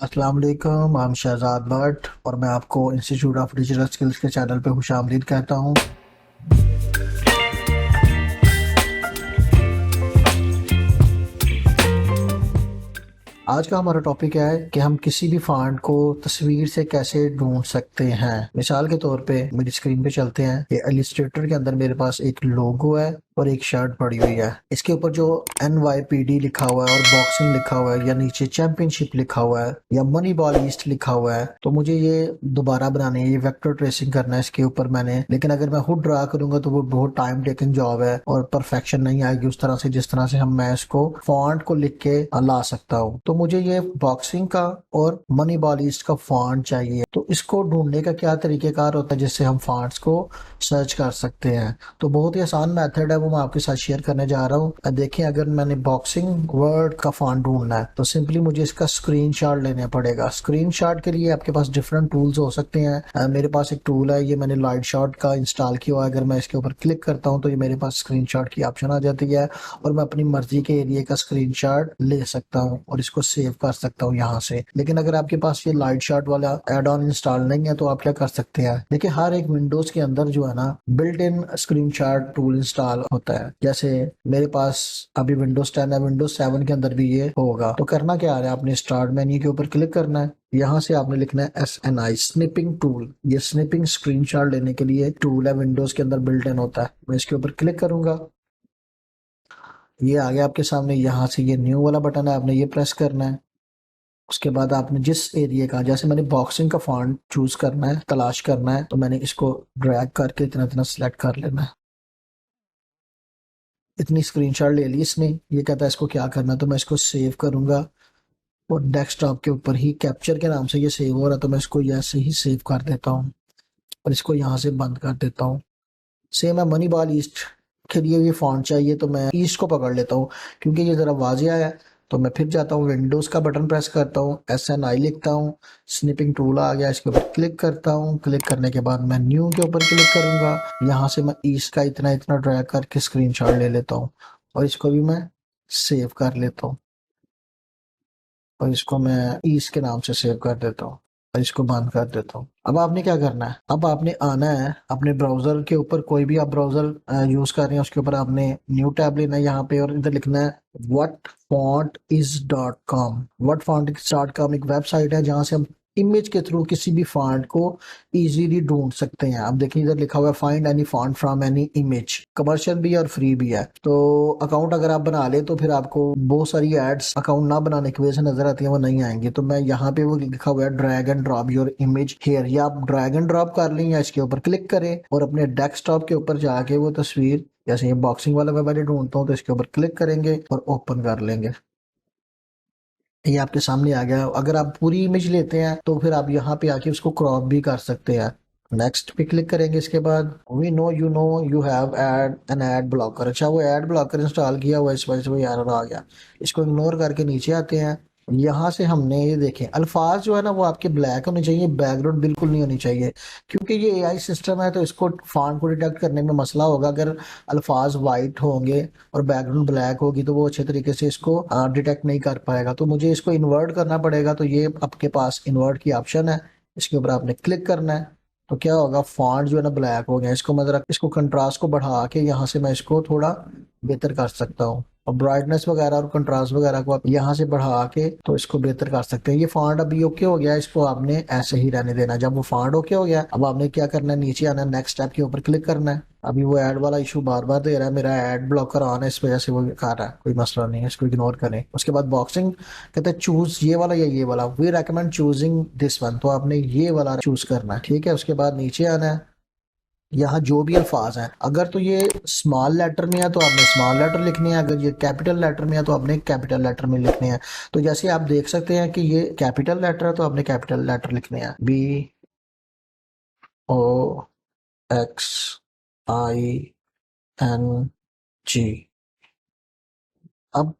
अस्सलाम वालेकुम, I'm शहजाद भट्ट और मैं आपको इंस्टीट्यूट ऑफ डिजिटल स्किल्स के चैनल पे खुशामदीद कहता हूँ। आज का हमारा टॉपिक है कि हम किसी भी फॉन्ट को तस्वीर से कैसे ढूंढ सकते हैं। मिसाल के तौर पे मेरी स्क्रीन पे चलते हैं कि इलिस्ट्रेटर के अंदर मेरे पास एक लोगो है और एक शर्ट पड़ी हुई है। इसके ऊपर जो NYPD लिखा हुआ है और बॉक्सिंग लिखा हुआ है या नीचे चैंपियनशिप लिखा हुआ है या मनी बॉल ईस्ट लिखा हुआ है, तो मुझे ये दोबारा बनाने है, ये वेक्टर ट्रेसिंग करना है इसके ऊपर मैंने। लेकिन अगर मैं खुद ड्रा करूंगा तो वो बहुत टाइम टेकिंग जॉब है और परफेक्शन नहीं आएगी उस तरह से जिस तरह से मैं इसको फॉन्ट को लिख के ला सकता हूँ। तो मुझे ये बॉक्सिंग का और मनी बॉल ईस्ट का फॉन्ट चाहिए। तो इसको ढूंढने का क्या तरीकेकार होता है जिससे हम फॉन्ट्स को सर्च कर सकते हैं। तो बहुत ही आसान मेथड है, वो मैं आपके साथ शेयर करने जा रहा हूँ। देखिए, अगर मैंने बॉक्सिंग वर्ड का फॉन्ट ढूंढना है तो सिंपली मुझे इसका स्क्रीनशॉट लेना पड़ेगा। स्क्रीनशॉट के लिए आपके पास डिफरेंट टूल्स हो सकते हैं। मेरे पास एक टूल है, ये मैंने लाइट शॉट का इंस्टॉल किया हुआ है। अगर मैं इसके ऊपर क्लिक करता हूँ तो ये मेरे पास स्क्रीनशॉट की ऑप्शन आ जाती है और मैं अपनी मर्जी के एरिया का स्क्रीनशॉट ले सकता हूँ और इसको सेव कर सकता हूँ यहाँ से। लेकिन अगर आपके पास ये लाइट शॉट वाला एड ऑन इंस्टॉल नहीं है तो आप क्या कर सकते हैं, देखिए हर एक विंडोज के अंदर जो है ना built in screenshot tool install होता है। जैसे मेरे पास अभी विंडोज 10 है, विंडोज 7 के अंदर भी ये होगा। तो करना क्या है, आपने स्टार्ट मेन्यू के ऊपर क्लिक करना है, यहाँ से आपने लिखना है SNI स्निपिंग टूल। ये स्निपिंग स्क्रीनशॉट लेने के लिए टूल है, विंडोज के अंदर बिल्ट इन होता है। मैं इसके ऊपर क्लिक करूंगा, ये आ गया आपके सामने। यहाँ से ये न्यू वाला बटन है, आपने ये प्रेस करना है। उसके बाद आपने जिस एरिया का, जैसे मैंने बॉक्सिंग का फॉन्ट चूज करना है, तलाश करना है, तो मैंने इसको ड्रैग करके इतना इतना सिलेक्ट कर लेना है। इतनी स्क्रीनशॉट ले ली इसने। ये कहता है इसको क्या करना है, तो मैं इसको सेव करूंगा और डेस्कटॉप के ऊपर ही कैप्चर के नाम से ये सेव हो रहा है, तो मैं इसको ऐसे ही सेव कर देता हूँ और इसको यहाँ से बंद कर देता हूँ। सेम है मनी बॉल ईस्ट के लिए भी फॉन्ट चाहिए, तो मैं ईस्ट को पकड़ लेता हूँ क्योंकि ये ज़रा वाजिया है। तो मैं फिर जाता हूँ, विंडोज़ का बटन प्रेस करता हूँ, SNI लिखता हूँ, स्निपिंग टूल आ गया, इसके ऊपर क्लिक करता हूँ। क्लिक करने के बाद मैं न्यू के ऊपर क्लिक करूँगा। यहाँ से मैं ईस्ट का इतना इतना ड्रैग करके स्क्रीनशॉट ले लेता हूँ और इसको भी मैं सेव कर लेता हूँ और इसको मैं ईस्ट के नाम से सेव कर देता हूँ और इसको बंद कर देता हूँ। अब आपने क्या करना है, अब आपने आना है अपने ब्राउजर के ऊपर, कोई भी आप ब्राउजर यूज कर रहे हैं उसके ऊपर आपने न्यू टैब लेना है यहाँ पे और इधर लिखना है whatfontis.com। whatfontis.com एक वेबसाइट है जहाँ से हम इमेज के थ्रू किसी भी फॉन्ट को इजीली ढूंढ सकते हैं। अब देखिए इधर लिखा हुआ है find any font from any image. Commercial भी है और फ्री भी है। तो अकाउंट अगर आप बना ले तो फिर आपको बहुत सारी एड्स अकाउंट ना बनाने की वजह से नजर आती है, वो नहीं आएंगी। तो मैं यहाँ पे वो लिखा हुआ है drag and drop your image here, या आप ड्रैग एंड ड्रॉप कर लें या इसके ऊपर क्लिक करें और अपने डेस्कटॉप के ऊपर जाके वो तस्वीर, जैसे ये बॉक्सिंग वाला मैं पहले ढूंढता हूँ तो इसके ऊपर क्लिक करेंगे और ओपन कर लेंगे। ये आपके सामने आ गया। अगर आप पूरी इमेज लेते हैं तो फिर आप यहाँ पे आके उसको क्रॉप भी कर सकते हैं। नेक्स्ट पे क्लिक करेंगे। इसके बाद we know you have ad an ad blocker. अच्छा, वो एड ब्लॉकर इंस्टॉल किया हुआ है, इस वजह से वो एरर आ गया। इसको इग्नोर करके नीचे आते हैं। यहाँ से हमने ये देखें अल्फाज जो है ना वो आपके ब्लैक होने चाहिए, बैकग्राउंड बिल्कुल नहीं होनी चाहिए क्योंकि ये AI सिस्टम है तो इसको फॉन्ट को डिटेक्ट करने में मसला होगा। अगर अल्फाज वाइट होंगे और बैकग्राउंड ब्लैक होगी तो वो अच्छे तरीके से इसको डिटेक्ट नहीं कर पाएगा। तो मुझे इसको इन्वर्ट करना पड़ेगा। तो ये आपके पास इन्वर्ट की ऑप्शन है, इसके ऊपर आपने क्लिक करना है। तो क्या होगा, फॉन्ट जो है ना ब्लैक हो गया। इसको मैं जरा इसको कंट्रास्ट को बढ़ा के यहाँ से मैं इसको थोड़ा बेहतर कर सकता हूँ और ब्राइटनेस वगैरह और कंट्रास्ट वगैरह को आप यहाँ से बढ़ा के तो इसको बेहतर कर सकते हैं। ये फॉन्ट अभी ओके हो गया, इसको आपने ऐसे ही रहने देना। जब वो फॉन्ट ओके हो गया अब आपने क्या करना है, नीचे आना है, नेक्स्ट स्टेप के ऊपर क्लिक करना है। अभी वो ऐड वाला इशू बार बार दे रहा है, मेरा ऐड ब्लॉकर ऑन है, इस वजह से वो कर रहा है, कोई मसला नहीं है, इसको इग्नोर करें। उसके बाद बॉक्सिंग कहते हैं चूज ये वाला या ये वाला, we recommend choosing this one. तो आपने ये वाला चूज करना है, ठीक है। उसके बाद नीचे आना है, यहाँ जो भी अल्फाज हैं, अगर तो ये स्मॉल लेटर में है तो आपने स्मॉल लेटर लिखने हैं, अगर ये कैपिटल लेटर में है तो आपने कैपिटल लेटर में लिखने हैं। तो जैसे आप देख सकते हैं कि ये कैपिटल लेटर है तो आपने कैपिटल लेटर लिखने हैं, BOXING। अब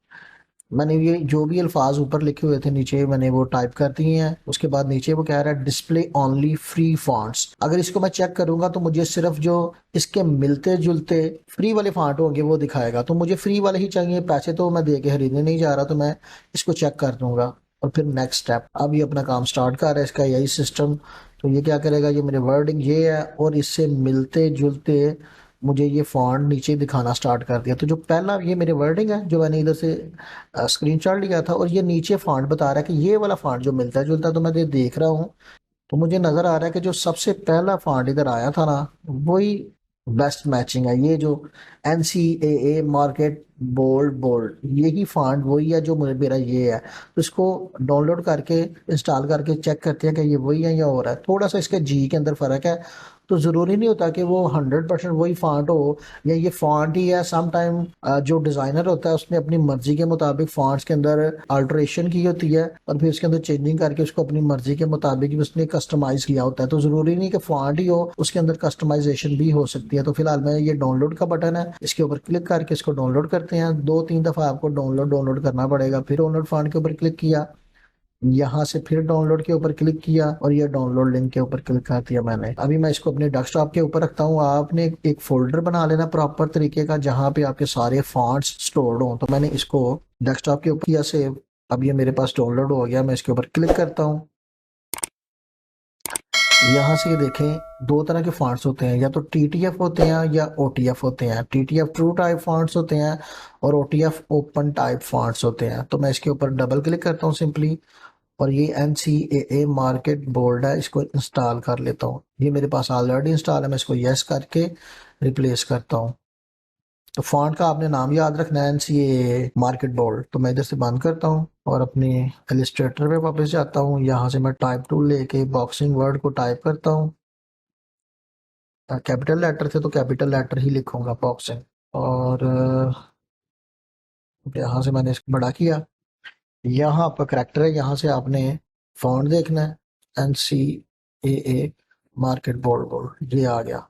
मैंने ये जो भी अल्फाज ऊपर लिखे हुए थे नीचे मैंने वो टाइप कर दिए हैं। उसके बाद नीचे वो कह रहा है डिस्प्ले ओनली फ्री फॉन्ट्स। अगर इसको मैं चेक करूंगा तो मुझे सिर्फ जो इसके मिलते जुलते फ्री वाले फॉन्ट होंगे वो दिखाएगा। तो मुझे फ्री वाले ही चाहिए, पैसे तो मैं दे के खरीदने नहीं जा रहा, तो मैं इसको चेक कर दूंगा और फिर नेक्स्ट स्टेप। अब ये अपना काम स्टार्ट कर रहा है, इसका यही सिस्टम। तो ये क्या करेगा, ये मेरे वर्डिंग ये है और इससे मिलते जुलते मुझे ये फॉन्ट नीचे दिखाना स्टार्ट कर दिया। तो जो पहला ये मेरे वर्डिंग है जो मैंने इधर से स्क्रीनशॉट लिया था, और ये नीचे फॉन्ट बता रहा है कि ये वाला फॉन्ट जो मिलता है जुलता है, तो मैं ये देख रहा हूँ। तो मुझे नजर आ रहा है कि जो सबसे पहला फॉन्ट इधर आया था ना, वही बेस्ट मैचिंग है। ये जो NCAA मार्केट बोल्ड बोल्ड, यही फॉन्ट वही है जो मेरा ये है। तो इसको डाउनलोड करके इंस्टॉल करके चेक करते हैं कि ये वही है या और है। थोड़ा सा इसके जी के अंदर फर्क है, तो जरूरी नहीं होता कि वो 100% वही फॉन्ट हो या ये फॉन्ट ही है। सम टाइम जो डिजाइनर होता है उसने अपनी मर्जी के मुताबिक फॉन्ट्स के अंदर अल्टरेशन की होती है और फिर उसके अंदर चेंजिंग करके उसको अपनी मर्जी के मुताबिक उसने कस्टमाइज किया होता है। तो जरूरी नहीं कि फॉन्ट ही हो, उसके अंदर कस्टमाइजेशन भी हो सकती है। तो फिलहाल मैं ये डाउनलोड का बटन है, इसके ऊपर क्लिक करके इसको डाउनलोड करते हैं। 2-3 दफा आपको डाउनलोड डाउनलोड करना पड़ेगा। फिर डाउनलोड फॉन्ट के ऊपर क्लिक किया, यहाँ से फिर डाउनलोड के ऊपर क्लिक किया और ये डाउनलोड लिंक के ऊपर क्लिक कर दिया मैंने। अभी मैं इसको अपने डेस्कटॉप के ऊपर रखता हूँ। आपने एक फोल्डर बना लेना प्रॉपर तरीके का जहाँ पे आपके सारे फॉन्ट्स स्टोर्ड हों। तो मैंने इसको डेस्कटॉप के ऊपर किया सेव। अब ये मेरे पास डाउनलोड हो गया, मैं इसके ऊपर क्लिक करता हूँ। यहाँ से ये देखें, दो तरह के फॉन्ट्स होते हैं, या तो TTF होते हैं या OTF होते हैं। TTF ट्रू टाइप फॉन्ट्स होते हैं और OTF ओपन टाइप फॉन्ट्स होते हैं। तो मैं इसके ऊपर डबल क्लिक करता हूँ सिंपली, और ये NCAA मार्केट बोर्ड है, इसको इंस्टॉल कर लेता हूँ। ये मेरे पास ऑलरेडी इंस्टॉल है, मैं इसको यस करके रिप्लेस करता हूँ। तो फॉन्ट का आपने नाम याद रखना है, NCAA मार्केट बोर्ड। तो मैं इधर से बंद करता हूँ और अपने इलिस्ट्रेटर पे वापस जाता हूँ। यहाँ से मैं टाइप टूल लेके बॉक्सिंग वर्ड को टाइप करता हूँ। कैपिटल लेटर थे तो कैपिटल लेटर ही लिखूंगा, बॉक्सिंग। और यहाँ से मैंने इसको बड़ा किया। यहाँ आपका करेक्टर है, यहाँ से आपने फॉन्ट देखना है, NCAA मार्केट बोर्ड बोर्ड, ये आ गया।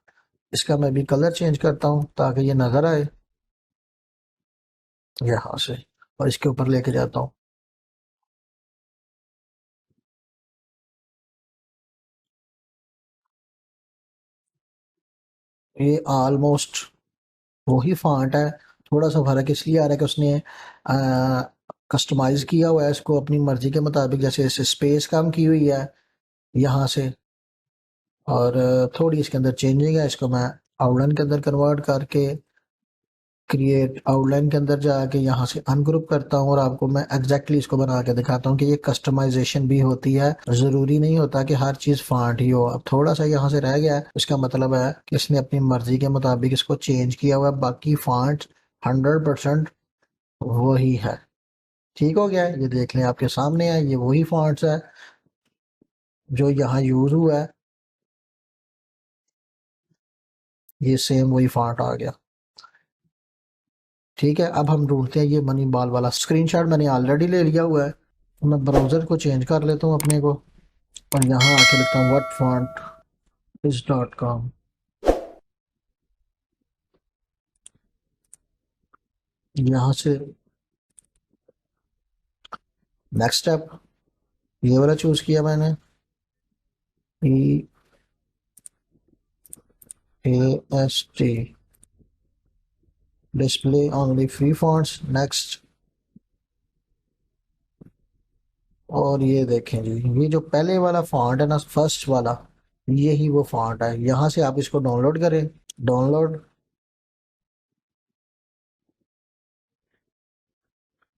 इसका मैं भी कलर चेंज करता हूँ ताकि ये नजर आए यहाँ से, और इसके ऊपर लेके जाता हूँ। ये ऑलमोस्ट वही फॉन्ट है। थोड़ा सा फर्क इसलिए आ रहा है कि उसने कस्टमाइज किया हुआ है इसको अपनी मर्जी के मुताबिक, जैसे इसे स्पेस कम की हुई है यहाँ से, और थोड़ी इसके अंदर चेंजिंग है। इसको मैं आउटलाइन के अंदर कन्वर्ट करके क्रिएट आउटलाइन के अंदर जाके यहाँ से अनग्रुप करता हूँ, और आपको मैं एग्जैक्टली इसको बना के दिखाता हूँ कि ये कस्टमाइजेशन भी होती है। जरूरी नहीं होता कि हर चीज फॉन्ट ही हो। अब थोड़ा सा यहाँ से रह गया है, इसका मतलब है कि इसने अपनी मर्जी के मुताबिक इसको चेंज किया हुआ है। बाकी फॉन्ट 100% वही है। ठीक हो गया है, ये देख लें आपके सामने है, ये वही फॉन्ट्स है जो यहाँ यूज हुआ है। ये सेम वही फॉन्ट आ गया। ठीक है, अब हम ढूंढते हैं ये मनी बॉल वाला। स्क्रीनशॉट मैंने ऑलरेडी ले लिया हुआ है, तो मैं ब्राउजर को चेंज कर लेता हूँ अपने को, और यहाँ आके लिखता हूँ व्हाट फॉन्ट इज .com। यहाँ से नेक्स्ट स्टेप, ये वाला चूज किया मैंने, PAST, display only free fonts, next. और ये देखें जी, ये जो पहले वाला फॉन्ट है ना, फर्स्ट वाला, यही वो फॉन्ट है। यहाँ से आप इसको डाउनलोड करें, डाउनलोड,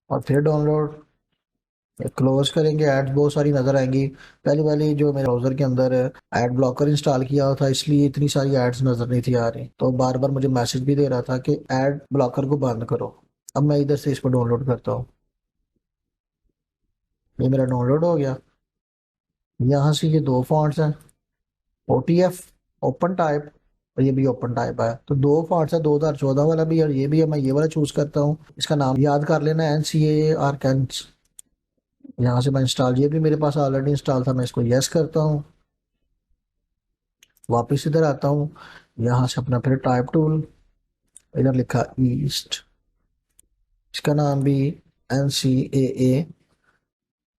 और फिर डाउनलोड, क्लोज करेंगे। एड्स बहुत सारी नजर आएंगी। पहली वाली जो मेरे ब्राउजर के अंदर एड ब्लॉकर इंस्टॉल किया हुआ था, इसलिए इतनी सारी एड्स नजर नहीं थी आ रही, तो बार बार मुझे मैसेज भी दे रहा था कि एड ब्लॉकर को बंद करो। अब मैं इधर से इसको डाउनलोड करता हूँ। ये मेरा डाउनलोड हो गया। यहाँ से ये दो फॉन्ट्स हैं, OTF ओपन टाइप, और ये भी ओपन टाइप है। तो दो फॉन्ट्स है, 2014 वाला भी और ये भी है। मैं ये वाला चूज करता हूँ। इसका नाम याद कर लेना, NCAA आर्केन्स। यहाँ से मैं इंस्टॉल, ये भी मेरे पास ऑलरेडी इंस्टॉल था, मैं इसको यस करता हूँ। वापस इधर आता हूँ, यहाँ से अपना फिर टाइप टूल, इधर लिखा ईस्ट, इसका नाम भी NCAA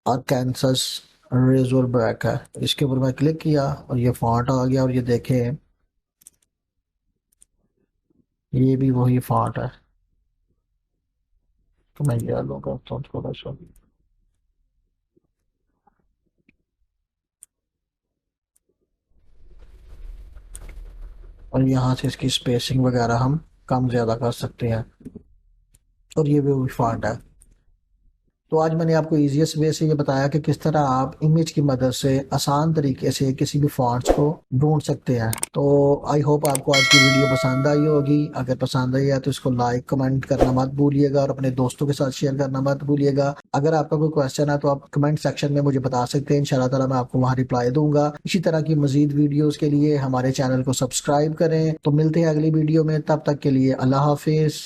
आर्कांसस रेजर बैक है। इसके ऊपर मैं क्लिक किया और ये फॉन्ट आ गया, और ये देखें ये भी वही फॉन्ट है। तो मैं ये लूँगा तो थोड़ा सा, और यहाँ से इसकी स्पेसिंग वगैरह हम कम ज़्यादा कर सकते हैं। और ये भी फॉन्ट है। तो आज मैंने आपको ईजीएस्ट वे से ये बताया कि किस तरह आप इमेज की मदद से आसान तरीके से किसी भी फॉन्ट्स को ढूंढ सकते हैं। तो आई होप आपको आज की वीडियो पसंद आई होगी। अगर पसंद आई है तो इसको लाइक कमेंट करना मत भूलिएगा और अपने दोस्तों के साथ शेयर करना मत भूलिएगा। अगर आपका कोई क्वेश्चन है तो आप कमेंट सेक्शन में मुझे बता सकते हैं, इंशाल्लाह ताला मैं आपको वहाँ रिप्लाई दूंगा। इसी तरह की मजीद वीडियोज के लिए हमारे चैनल को सब्सक्राइब करें। तो मिलते हैं अगली वीडियो में, तब तक के लिए अल्लाह हाफिज।